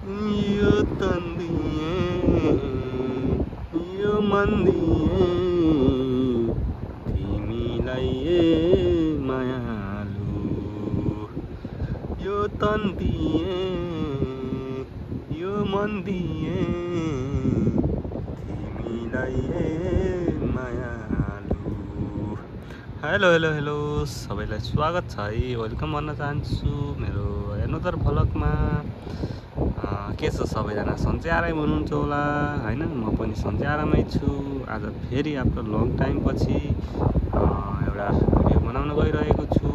यो तन दिए यो मन दिए तिमीलाई मायालु यो तन दिए यो मन दिए तिमीलाई मायालु। हेलो हेलो हेलो सबैलाई स्वागत छ है, वेलकम भन्न चाहन्छु मेरो एनदर भ्लगमा। के छ सबैजना सन्चै आराम हुनुहुन्छ होला हैन? म पनि सन्चै आरामै छु। आज फेरि आफ्नो लङ टाइम पछि एउटा भिडियो बनाउन गइरहेको छु।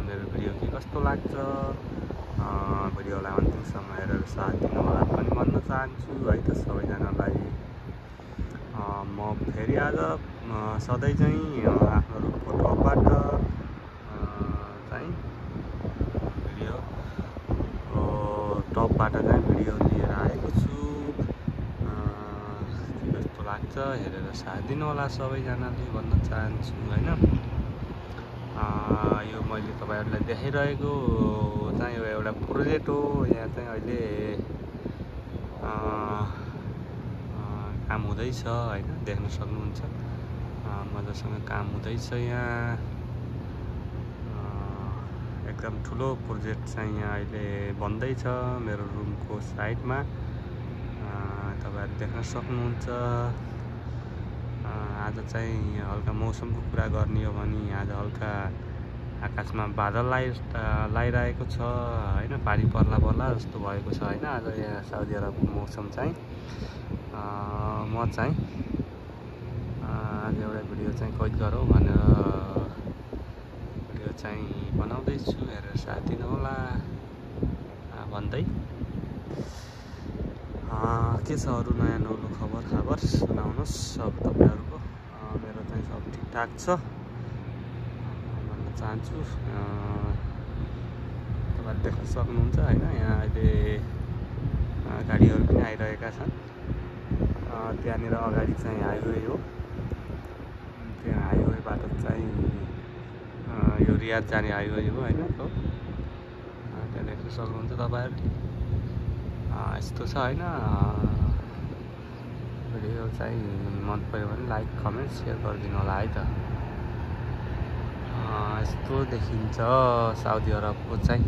मेरो भिडियो के कस्तो लाग्छ भिडियोलाई अन्तिमसम्म हेरेर साथ दिनु होला पनि भन्न चाहन्छु है त सबैजनालाई। म फेरि आज सधैँ चाहिँ आफ्नो रुमको टपबाट चाहिँ भिडियो लिएर आएको छु। कस्तो लाग्छ हेरेर साथ दिनु होला सबैजनाले भन्न चाहन्छु हैन। यो मैले तपाईहरुलाई देखाइरहेको चाहिँ एउटा प्रोजेक्ट हो। यहाँ चाहिँ अहिले काम हुँदैछ हैन, देख्न सक्नुहुन्छ मजासँग काम हुँदैछ। यहाँ एकदम ठुलो प्रोजेक्ट चाहिँ यहाँ अहिले बन्दैछ मेरो रुमको साइडमा, तपाईहरु देख्न सक्नुहुन्छ। आज चाहिँ हल्का मौसमको कुरा गर्ने हो भने आज हल्का आकाशमा बादल लागिरहेको छ हैन, पानी पर्ला पर्ला जस्तो भएको छ हैन। आज यहाँ साउदी अरबको मौसम चाहिँ म चाहिँ आज एउटा भिडियो चाहिँ कैद गरौँ भनेर भिडियो चाहिँ बनाउँदैछु, हेरेर साथ दिनु होला भन्दै। के छ अरू नयाँ नौलो खबर सुनाउनुहोस् सब तपाईहरुको। मेरो चाहिँ सब ठिकठाक छ भन्न चाहन्छु। तपाईहरु देख्न सक्नुहुन्छ हैन, यहाँ अहिले गाडीहरु पनि आइरहेका छन्। त्यहाँनिर अगाडि चाहिँ हाइवे हो, त्यहाँ हाइवेबाट चाहिँ यो रियाद जाने हाइवे हो हैन। त्यहाँ देख्न सक्नुहुन्छ तपाईहरुले। यस्तो छ हैन। भिडियो चाहिँ मन पर्यो भने लाइक कमेन्ट शेयर गरिदिनु होला है त। यस्तो देखिन्छ साउदी अरबको चाहिँ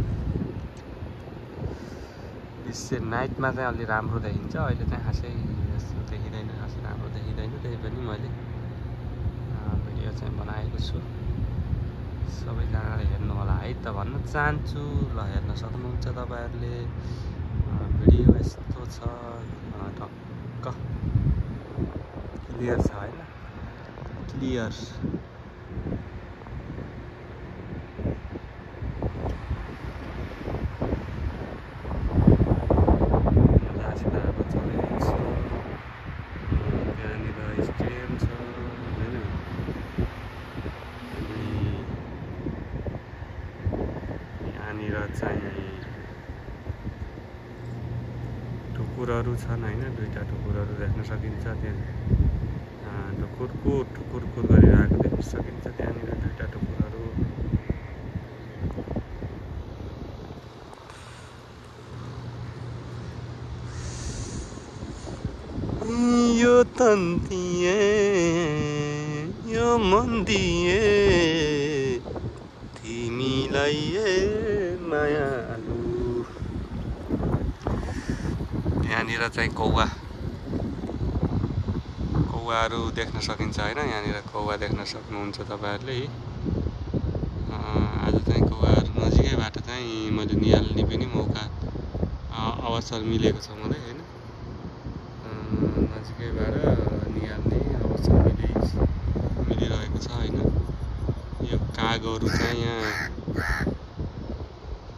दृश्य। नाइटमा चाहिँ अलि राम्रो देखिन्छ, अहिले चाहिँ खासै यस्तो देखिँदैन, खासै राम्रो देखिँदैन। त्यही पनि मैले भिडियो चाहिँ बनाएको छु, सबैजनाले हेर्नु होला है त भन्न चाहन्छु। ल हेर्न सक्नुहुन्छ तपाईहरुले। भिडियो यस्तो छ, टक्क क्लियर छ हैन, क्लियर। चाहिँ ढुकुरहरू छन् हैन, दुईटा ढुकुरहरू देख्न सकिन्छ। त्यहाँ ठुकुर गरिरहेको देख्न सकिन्छ। त्यहाँनिर दुईटा ढुकुरहरू। यो तन दिए यो मन दिए तिमीलाई मायालु। यहाँनिर चाहिँ कौवाहरू देख्न सकिन्छ हैन। यहाँनिर कौवा देख्न सक्नुहुन्छ तपाईहरुले। आज चाहिँ कौवाहरू नजिकैबाट चाहिँ मैले निहाल्ने पनि मौका अवसर मिलेको छ मलाई हैन। नजिकैबाट निहाल्ने अवसर मिलिरहेको छ हैन। यो कागहरू चाहिँ यहाँ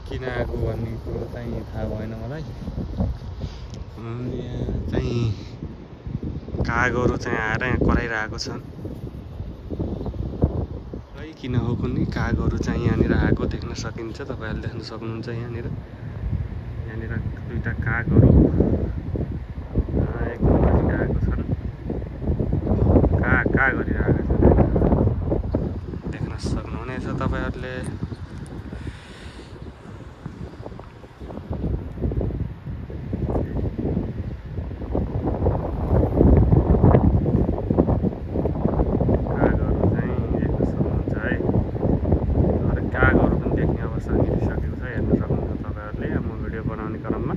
किन आएको भन्ने कुरो चाहिँ थाहा भएन मलाई। यहाँ चाहिँ कागहरू चाहिँ आएर यहाँ कराइरहेको छन्। खै किन हो कुनै कागहरू चाहिँ यहाँनिर आएको देख्न सकिन्छ, तपाईहरुले देख्न सक्नुहुन्छ। यहाँनिर दुईटा कागहरू एकदम नजिक आएको छन्। का गरिरहेको छ देख्न सक्नुहुनेछ तपाईहरुले। क्रममा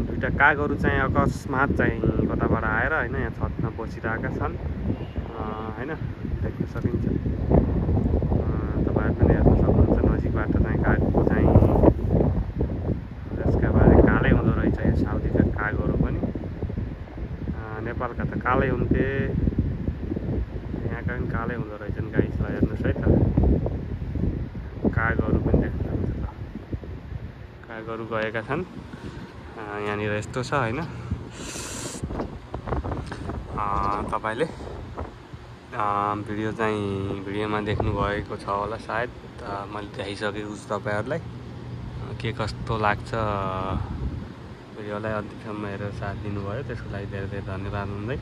दुईटा कागहरू चाहिँ अकस्मात चाहिँ कताबाट आएर हैन यहाँ छतमा बसिरहेका छन् हैन देख्न सकिन्छ। तपाईहरु पनि हेर्न सक्नुहुन्छ नजिकबाट चाहिँ कागको चाहिँ यसका बारे कालै हुँदो रहेछ। यो साउदीका कागहरू पनि नेपालका त कालै हुन्थे, यहाँका पनि कालै हुँदो रहेछन् गाइसलाई हेर्नुहोस् है त। कागहरू पनि देख्न सक्नुहुन्छ, कागहरू गएका छन् यहाँनिर यस्तो छ हैन। तपाईले भिडियोमा देख्नु भएको छ होला सायद, मैले देखाइसकेको छु तपाईहरुलाई। के कस्तो लाग्छ भिडियोलाई अन्तिमसम्म हेरेर साथ दिनुभयो त्यसको लागि धेरै धेरै धन्यवाद हुँदै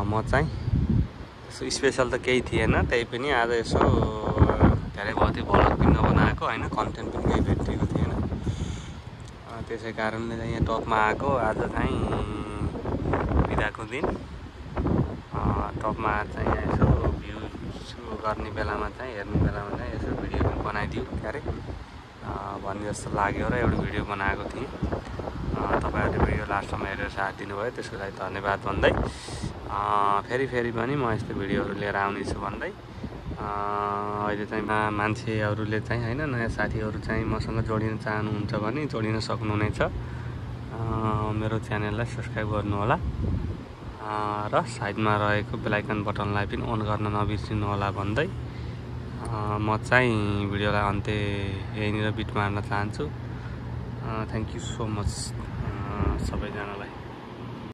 म चाहिँ यसो स्पेशल त केही थिएन, त्यही पनि आज यसो धेरै भयो त्यो भ्लग पनि नबनाएको हैन, कन्टेन्ट पनि केही भेटिएको थिएन। त्यसै कारणले चाहिँ यहाँ टपमा आएको। आज चाहिँ बिदाको दिन टपमा चाहिँ यसो भ्यू गर्ने बेलामा चाहिँ हेर्ने बेलामा चाहिँ यसो भिडियो पनि बनाइदियो क्यारे भन्ने जस्तो लाग्यो र एउटा भिडियो बनाएको थिएँ। तपाईहरुले भिडियो लास्टसम्म हेरेर साथ दिनुभयो त्यसको लागि धन्यवाद भन्दै फेरि पनि म यस्तो भिडियोहरू लिएर आउनेछु भन्दै अहिले चाहिँ मान्छेहरूले चाहिँ हैन नयाँ साथीहरू चाहिँ मसँग जोडिन चाहनुहुन्छ भने जोडिन सक्नुहुनेछ। मेरो च्यानललाई सब्स्क्राइब गर्नु होला र साइडमा रहेको बेल आइकन बटनलाई पनि अन गर्न नबिर्सिनु होला भन्दै म चाहिँ भिडियोलाई अन्त्य यहीँनिर बिट मार्न चाहन्छु। Thank you so much.